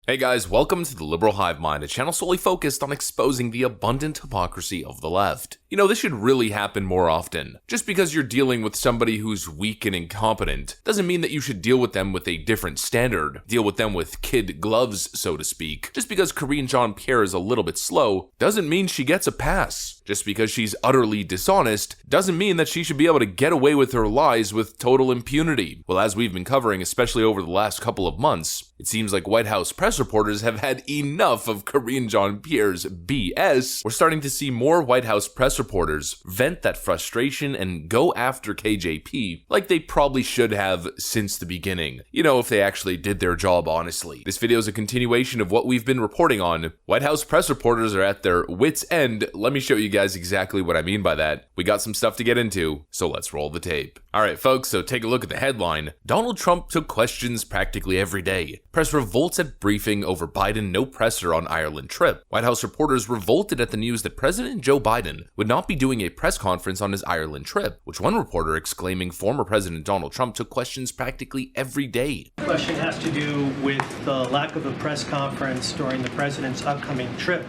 Hey guys, welcome to the Liberal Hive Mind, a channel solely focused on exposing the abundant hypocrisy of the left. You know, this should really happen more often. Just because you're dealing with somebody who's weak and incompetent doesn't mean that you should deal with them with a different standard, deal with them with kid gloves, so to speak. Just because Karine Jean-Pierre is a little bit slow doesn't mean she gets a pass. Just because she's utterly dishonest doesn't mean that she should be able to get away with her lies with total impunity. Well, as we've been covering, especially over the last couple of months, it seems like White House press reporters have had enough of Karine Jean-Pierre's BS. We're starting to see more White House press reporters vent that frustration and go after KJP like they probably should have since the beginning. You know, if they actually did their job honestly. This video is a continuation of what we've been reporting on. White House press reporters are at their wits' end. Let me show you guys exactly what I mean by that. We got some stuff to get into, so let's roll the tape. Alright folks, so take a look at the headline. Donald Trump took questions practically every day. Press revolts at briefing over Biden no presser on Ireland trip. White House reporters revolted at the news that President Joe Biden would not be doing a press conference on his Ireland trip, which one reporter exclaiming former President Donald Trump took questions practically every day. The question has to do with the lack of a press conference during the president's upcoming trip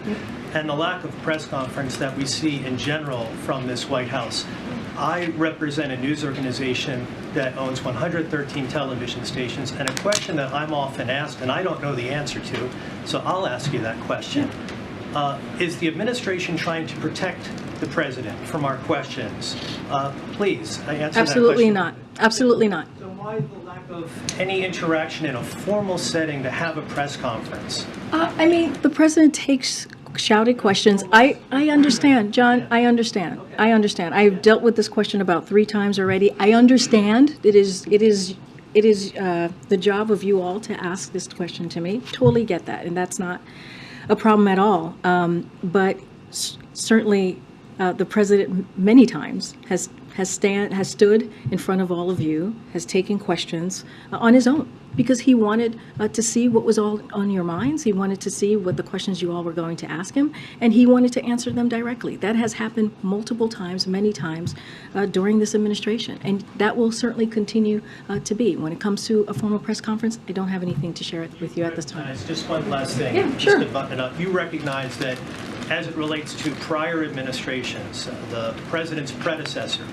and the lack of press conference that we see in general from this White House. I represent a news organization that owns 113 television stations, and a question that I'm often asked, and I don't know the answer to, so I'll ask you that question. Is the administration trying to protect the president from our questions? Please, answer that question. Absolutely not. Absolutely not. So why the lack of any interaction in a formal setting to have a press conference? I mean, the president takes shouted questions. I understand, John. I understand. I understand. I've dealt with this question about 3 times already. I understand. It is the job of you all to ask this question to me. Totally get that, and that's not a problem at all. But certainly, the president many times has stood in front of all of you, has taken questions on his own, because he wanted to see what was all on your minds. He wanted to see what the questions you all were going to ask him, and he wanted to answer them directly. That has happened multiple times, many times during this administration, and that will certainly continue to be. When it comes to a formal press conference, I don't have anything to share with you at this time. Just one last thing. Yeah, sure. Just to button it up. You recognize that as it relates to prior administrations, the president's predecessor,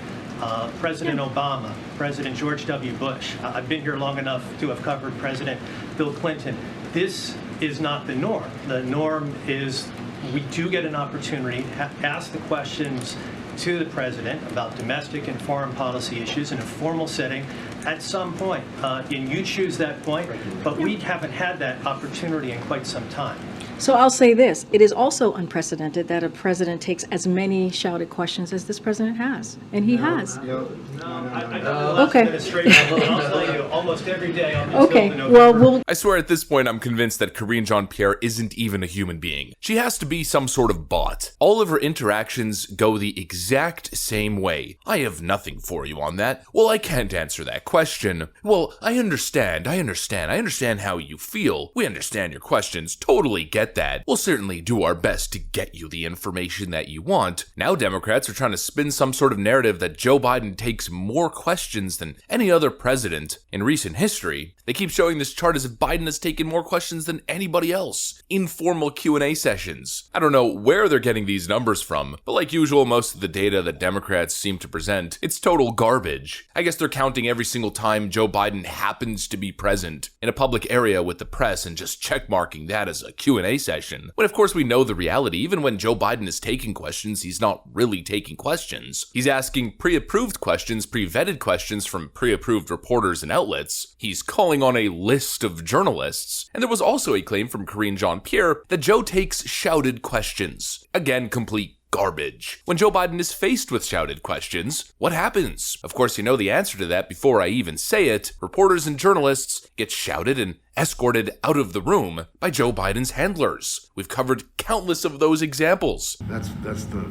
President Obama, President George W. Bush. I've been here long enough to have covered President Bill Clinton. This is not the norm. The norm is we do get an opportunity to ask the questions to the president about domestic and foreign policy issues in a formal setting at some point. And you choose that point, but we haven't had that opportunity in quite some time. So I'll say this, it is also unprecedented that a president takes as many shouted questions as this president has, and he has. I know the last administration, and I'll tell you, almost every day until the November. Well, I swear at this point I'm convinced that Karine Jean-Pierre isn't even a human being. She has to be some sort of bot. All of her interactions go the exact same way. I have nothing for you on that. Well, I can't answer that question. Well, I understand how you feel. We understand your questions, totally get that. We'll certainly do our best to get you the information that you want. Now Democrats are trying to spin some sort of narrative that Joe Biden takes more questions than any other president in recent history. They keep showing this chart as if Biden has taken more questions than anybody else. Informal Q&A sessions. I don't know where they're getting these numbers from, but like usual, most of the data that Democrats seem to present, it's total garbage. I guess they're counting every single time Joe Biden happens to be present in a public area with the press and just checkmarking that as a Q&A session. When of course we know the reality, even when Joe Biden is taking questions, he's not really taking questions. He's asking pre-approved questions, pre-vetted questions from pre-approved reporters and outlets. He's calling on a list of journalists. And there was also a claim from Karine Jean-Pierre that Joe takes shouted questions. Again, complete garbage. When Joe Biden is faced with shouted questions, what happens? Of course, you know the answer to that before I even say it. Reporters and journalists get shouted and escorted out of the room by Joe Biden's handlers. We've covered countless of those examples. That's the.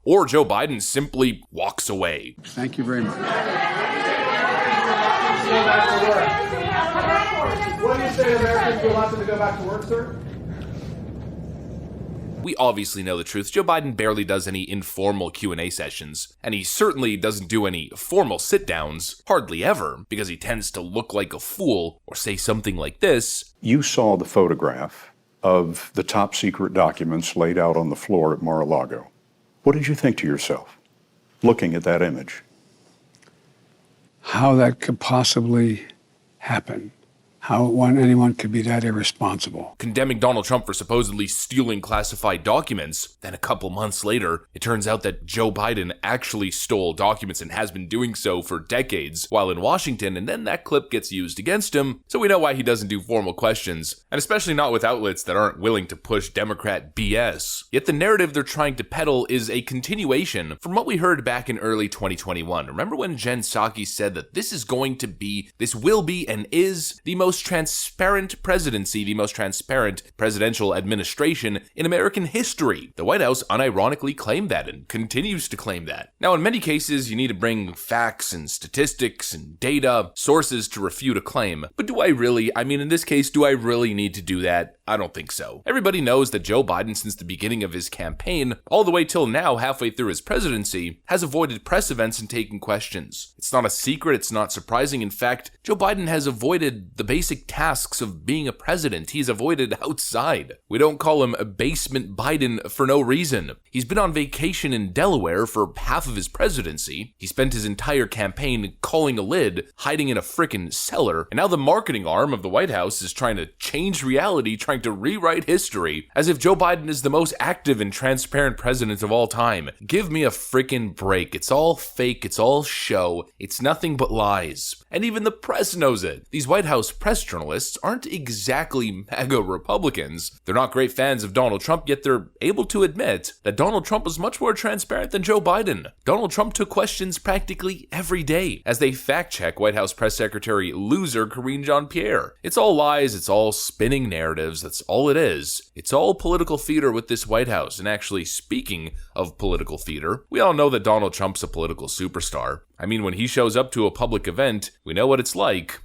Or Joe Biden simply walks away. Thank you very much. to go back to work? What do you say to Americans who want them to go back to work, sir? We obviously know the truth. Joe Biden barely does any informal Q&A sessions, and he certainly doesn't do any formal sit-downs, hardly ever, because he tends to look like a fool or say something like this. You saw the photograph of the top secret documents laid out on the floor at Mar-a-Lago. What did you think to yourself, looking at that image? How that could possibly happen. How anyone could be that irresponsible. Condemning Donald Trump for supposedly stealing classified documents. Then a couple months later, it turns out that Joe Biden actually stole documents and has been doing so for decades while in Washington, and then that clip gets used against him, so we know why he doesn't do formal questions, and especially not with outlets that aren't willing to push Democrat BS. Yet the narrative they're trying to peddle is a continuation from what we heard back in early 2021. Remember when Jen Psaki said that this will be and is the most transparent presidency, the most transparent presidential administration in American history? The White House unironically claimed that and continues to claim that. Now, in many cases, you need to bring facts and statistics and data, sources to refute a claim. But do I really? In this case, do I really need to do that? I don't think so. Everybody knows that Joe Biden, since the beginning of his campaign, all the way till now, halfway through his presidency, has avoided press events and taking questions. It's not a secret, it's not surprising. In fact, Joe Biden has avoided the basic tasks of being a president. He's avoided outside. We don't call him a basement Biden for no reason. He's been on vacation in Delaware for half of his presidency. He spent his entire campaign calling a lid, hiding in a frickin' cellar, and now the marketing arm of the White House is trying to change reality, trying to rewrite history, as if Joe Biden is the most active and transparent president of all time. Give me a frickin' break. It's all fake, it's all show, it's nothing but lies. And even the press knows it. These White House press journalists aren't exactly MAGA Republicans. They're not great fans of Donald Trump, yet they're able to admit that Donald Trump was much more transparent than Joe Biden. Donald Trump took questions practically every day as they fact-check White House Press Secretary loser Karine Jean-Pierre. It's all lies, it's all spinning narratives, that's all it is. It's all political theater with this White House. And actually, speaking of political theater, we all know that Donald Trump's a political superstar. When he shows up to a public event, we know what it's like.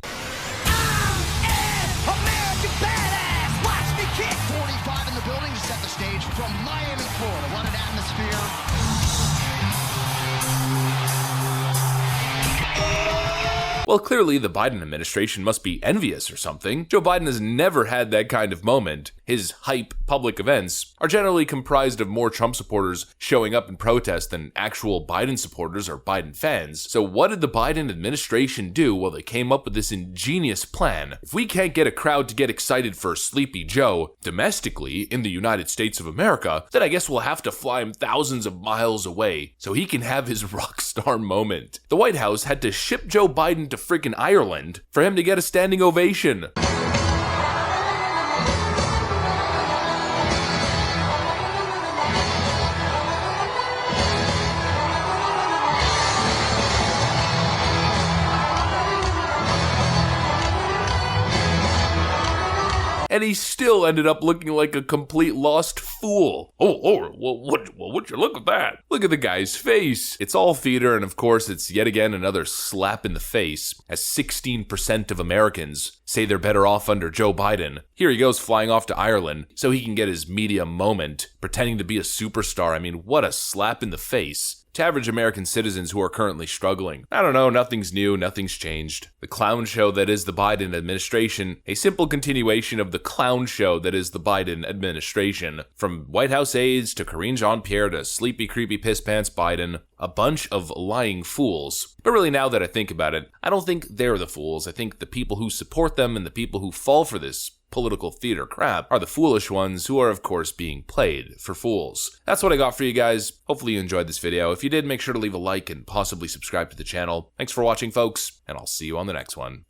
Well, clearly the Biden administration must be envious or something. Joe Biden has never had that kind of moment. His hype public events are generally comprised of more Trump supporters showing up in protest than actual Biden supporters or Biden fans. So what did the Biden administration do? Well, they came up with this ingenious plan. If we can't get a crowd to get excited for Sleepy Joe domestically in the United States of America, then I guess we'll have to fly him thousands of miles away so he can have his rock star moment. The White House had to ship Joe Biden to freaking Ireland for him to get a standing ovation. And he still ended up looking like a complete lost fool. Would you look at that? Look at the guy's face. It's all theater, and of course, it's yet again another slap in the face, as 16% of Americans say they're better off under Joe Biden. Here he goes flying off to Ireland so he can get his media moment, pretending to be a superstar. What a slap in the face to average American citizens who are currently struggling. I don't know, nothing's new, nothing's changed. The clown show that is the Biden administration, a simple continuation of the clown show that is the Biden administration. From White House aides to Karine Jean-Pierre to sleepy, creepy, piss pants Biden, a bunch of lying fools. But really, now that I think about it, I don't think they're the fools. I think the people who support them and the people who fall for this political theater crap are the foolish ones who are, of course, being played for fools. That's what I got for you guys. Hopefully you enjoyed this video. If you did, make sure to leave a like and possibly subscribe to the channel. Thanks for watching, folks, and I'll see you on the next one.